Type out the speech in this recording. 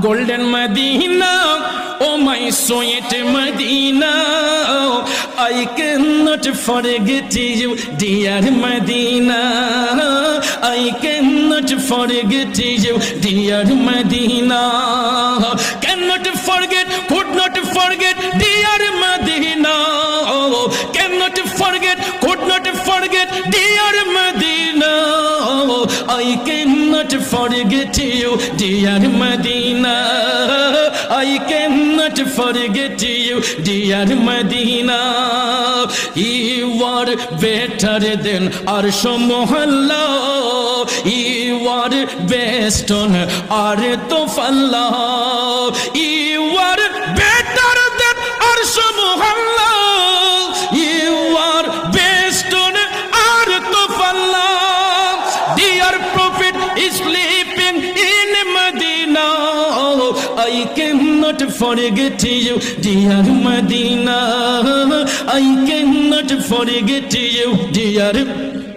Golden Medina, oh my sweet Medina, I cannot forget you, dear Medina. I cannot forget you, dear Medina. Cannot forget, could not forget, dear Medina. Cannot forget, could not forget, dear Medina. I cannot forget you, dear Medina. I cannot forget you, dear Medina. You are better than Arsh Mohalla. You are best on earth of Allah. You are better than Arsh Mohalla. You are best on earth of Allah. Dear Prophet is sleeping in Medina. I cannot forget you, dear Medina. I cannot forget you, dear